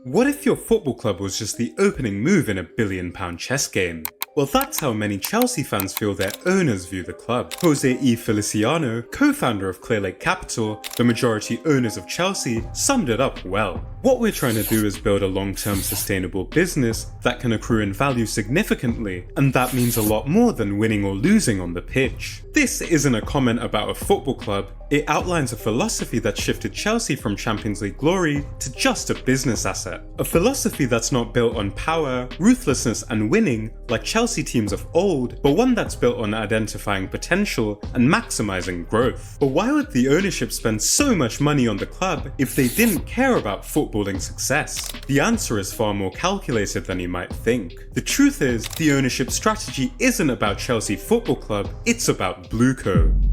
What if your football club was just the opening move in a billion-pound chess game? Well, that's how many Chelsea fans feel their owners view the club. Jose E. Feliciano, co-founder of Clearlake Capital, the majority owners of Chelsea, summed it up well. What we're trying to do is build a long-term sustainable business that can accrue in value significantly, and that means a lot more than winning or losing on the pitch. This isn't a comment about a football club, it outlines a philosophy that shifted Chelsea from Champions League glory to just a business asset. A philosophy that's not built on power, ruthlessness and winning like Chelsea teams of old, but one that's built on identifying potential and maximizing growth. But why would the ownership spend so much money on the club if they didn't care about footballing success? The answer is far more calculated than you might think. The truth is, the ownership strategy isn't about Chelsea Football Club, it's about BlueCo.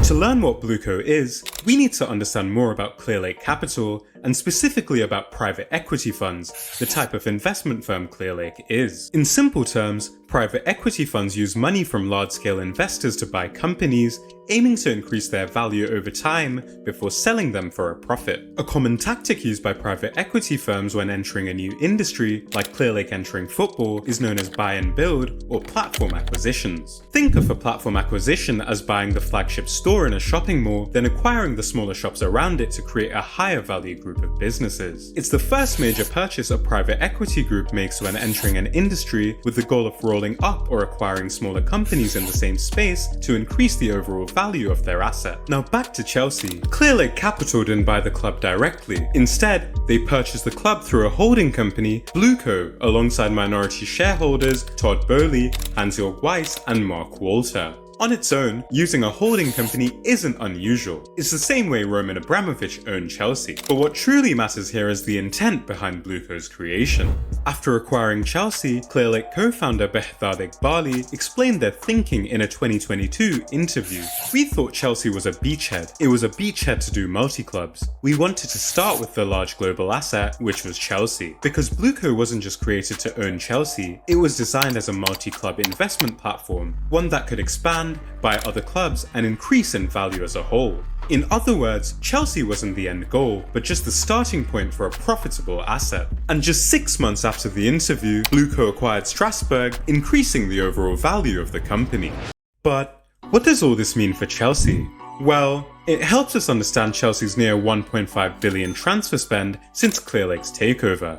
To learn what BlueCo is, we need to understand more about Clearlake Capital, and specifically about private equity funds, the type of investment firm Clearlake is. In simple terms, private equity funds use money from large-scale investors to buy companies, aiming to increase their value over time before selling them for a profit. A common tactic used by private equity firms when entering a new industry, like Clearlake entering football, is known as buy and build or platform acquisitions. Think of a platform acquisition as buying the flagship store in a shopping mall, then acquiring the smaller shops around it to create a higher value group of businesses. It's the first major purchase a private equity group makes when entering an industry, with the goal of rolling up or acquiring smaller companies in the same space to increase the overall value of their asset. Now back to Chelsea. Clearlake Capital didn't buy the club directly. Instead, they purchased the club through a holding company, BlueCo, alongside minority shareholders Todd Boehly, Hans-Jörg Weiss and Mark Walter. On its own, using a holding company isn't unusual. It's the same way Roman Abramovich owned Chelsea. But what truly matters here is the intent behind BlueCo's creation. After acquiring Chelsea, Clearlake co-founder Behdad Eghbali explained their thinking in a 2022 interview. "We thought Chelsea was a beachhead. It was a beachhead to do multi-clubs. We wanted to start with the large global asset, which was Chelsea. Because BlueCo wasn't just created to own Chelsea, it was designed as a multi-club investment platform, one that could expand, buy other clubs and increase in value as a whole." In other words, Chelsea wasn't the end goal, but just the starting point for a profitable asset. And just 6 months after the interview, BlueCo acquired Strasbourg, increasing the overall value of the company. But what does all this mean for Chelsea? Well, it helps us understand Chelsea's near 1.5 billion transfer spend since Clearlake's takeover.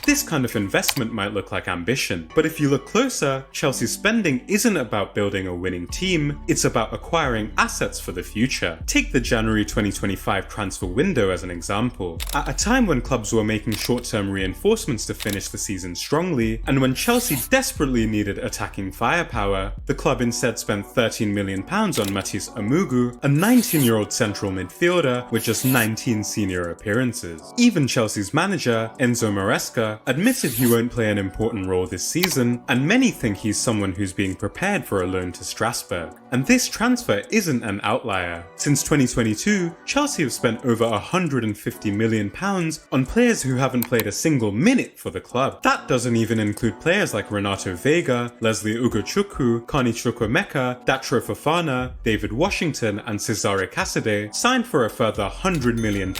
This kind of investment might look like ambition, but if you look closer, Chelsea's spending isn't about building a winning team, it's about acquiring assets for the future. Take the January 2025 transfer window as an example. At a time when clubs were making short-term reinforcements to finish the season strongly, and when Chelsea desperately needed attacking firepower, the club instead spent £13 million on Matisse Amugu, a 19-year-old central midfielder with just 19 senior appearances. Even Chelsea's manager, Enzo Maresca, admitted he won't play an important role this season, and many think he's someone who's being prepared for a loan to Strasbourg. And this transfer isn't an outlier. Since 2022, Chelsea have spent over £150 million on players who haven't played a single minute for the club. That doesn't even include players like Renato Vega, Leslie Ugochukwu, Carney Chukwuemeka, Datro Fofana, David Washington and Cesare Caicedo, signed for a further £100 million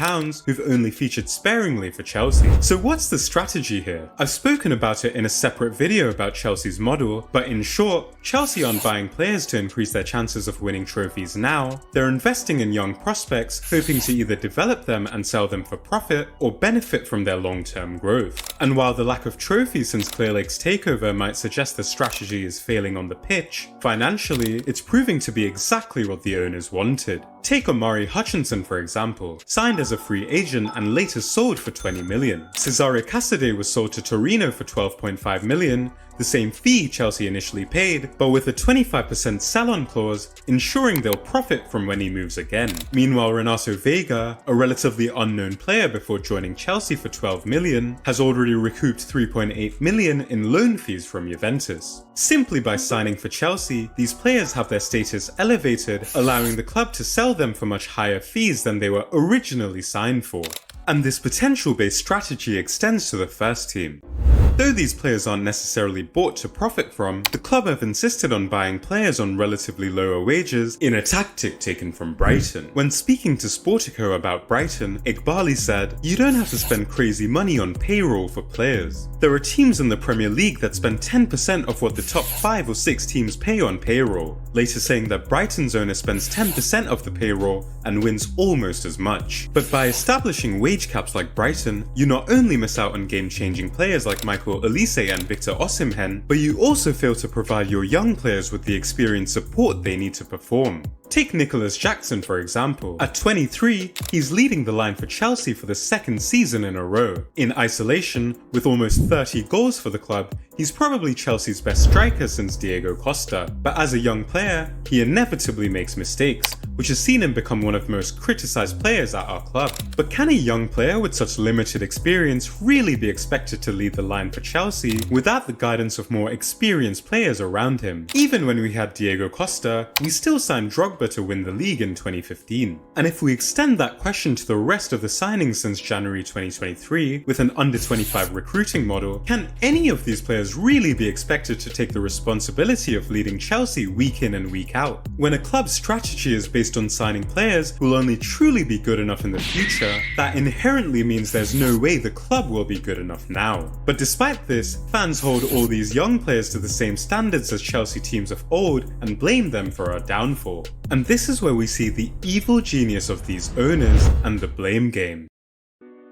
who've only featured sparingly for Chelsea. So what's the strategy here? I've spoken about it in a separate video about Chelsea's model, but in short, Chelsea aren't buying players to increase their chances of winning trophies now. They're investing in young prospects, hoping to either develop them and sell them for profit, or benefit from their long-term growth. And while the lack of trophies since Clearlake's takeover might suggest the strategy is failing on the pitch, financially, it's proving to be exactly what the owners wanted. Take Omari Hutchinson for example, signed as a free agent and later sold for 20 million. Cesare Caicedo was sold to Torino for 12.5 million, the same fee Chelsea initially paid, but with a 25% sell-on clause, ensuring they'll profit from when he moves again. Meanwhile, Renato Vega, a relatively unknown player before joining Chelsea for 12 million, has already recouped 3.8 million in loan fees from Juventus. Simply by signing for Chelsea, these players have their status elevated, allowing the club to sell them for much higher fees than they were originally signed for. And this potential-based strategy extends to the first team. Though these players aren't necessarily bought to profit from, the club have insisted on buying players on relatively lower wages in a tactic taken from Brighton. When speaking to Sportico about Brighton, Eghbali said, "You don't have to spend crazy money on payroll for players. There are teams in the Premier League that spend 10% of what the top 5 or 6 teams pay on payroll," later saying that Brighton's owner spends 10% of the payroll and wins almost as much. But by establishing wage caps like Brighton, you not only miss out on game-changing players like Michael Olise and Victor Osimhen, but you also fail to provide your young players with the experience support they need to perform. Take Nicholas Jackson for example. At 23, he's leading the line for Chelsea for the second season in a row. In isolation, with almost 30 goals for the club, he's probably Chelsea's best striker since Diego Costa. But as a young player, he inevitably makes mistakes, which has seen him become one of the most criticised players at our club. But can a young player with such limited experience really be expected to lead the line for Chelsea without the guidance of more experienced players around him? Even when we had Diego Costa, we still signed Drogba to win the league in 2015. And if we extend that question to the rest of the signings since January 2023 with an under-25 recruiting model, can any of these players really be expected to take the responsibility of leading Chelsea week in and week out? When a club's strategy is based on signing players who will only truly be good enough in the future, that inherently means there's no way the club will be good enough now. But despite this, fans hold all these young players to the same standards as Chelsea teams of old and blame them for our downfall. And this is where we see the evil genius of these owners and the blame game.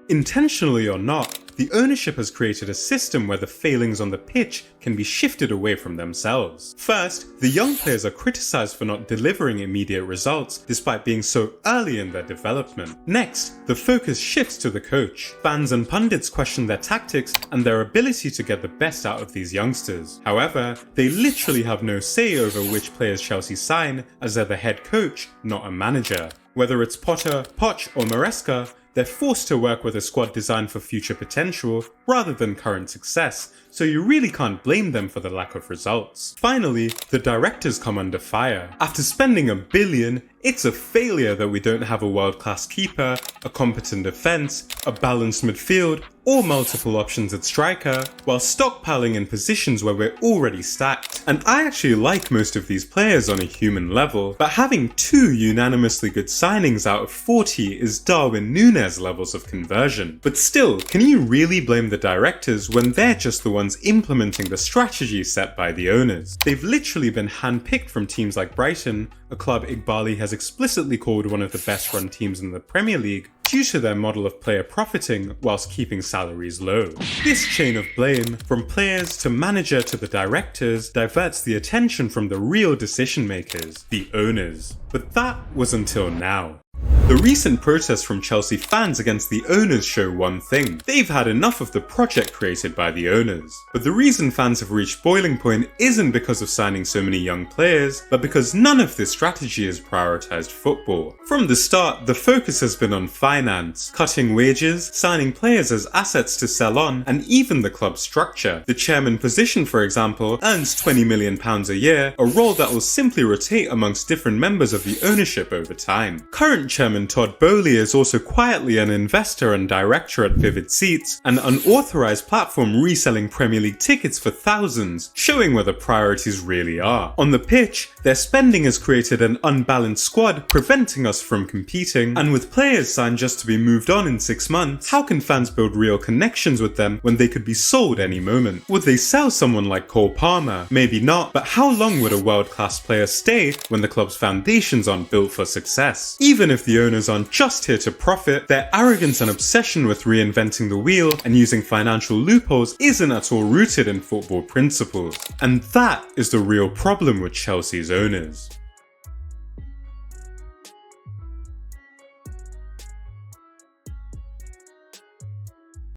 Intentionally or not, the ownership has created a system where the failings on the pitch can be shifted away from themselves. First, the young players are criticised for not delivering immediate results despite being so early in their development. Next, the focus shifts to the coach. Fans and pundits question their tactics and their ability to get the best out of these youngsters. However, they literally have no say over which players Chelsea sign, as they're the head coach, not a manager. Whether it's Potter, Poch or Maresca, they're forced to work with a squad designed for future potential rather than current success, so you really can't blame them for the lack of results. Finally, the directors come under fire. After spending $1 billion, it's a failure that we don't have a world-class keeper, a competent defence, a balanced midfield, or multiple options at striker, while stockpiling in positions where we're already stacked. And I actually like most of these players on a human level, but having 2 unanimously good signings out of 40 is Darwin Núñez levels of conversion. But still, can you really blame the directors when they're just the ones implementing the strategy set by the owners? They've literally been handpicked from teams like Brighton, a club Eghbali has explicitly called one of the best run teams in the Premier League, due to their model of player profiting whilst keeping salaries low. This chain of blame, from players to manager to the directors, diverts the attention from the real decision makers, the owners. But that was until now. The recent protests from Chelsea fans against the owners show one thing: they've had enough of the project created by the owners. But the reason fans have reached boiling point isn't because of signing so many young players, but because none of this strategy has prioritized football. From the start, the focus has been on finance, cutting wages, signing players as assets to sell on, and even the club structure. The chairman position, for example, earns £20 million a year, a role that will simply rotate amongst different members of the ownership over time. Current chairman Todd Boehly is also quietly an investor and director at Vivid Seats, an unauthorized platform reselling Premier League tickets for thousands, showing where the priorities really are. On the pitch, their spending has created an unbalanced squad, preventing us from competing, and with players signed just to be moved on in 6 months, how can fans build real connections with them when they could be sold any moment? Would they sell someone like Cole Palmer? Maybe not, but how long would a world-class player stay when the club's foundations aren't built for success? Even if the owners aren't just here to profit, their arrogance and obsession with reinventing the wheel and using financial loopholes isn't at all rooted in football principles. And that is the real problem with Chelsea's owners.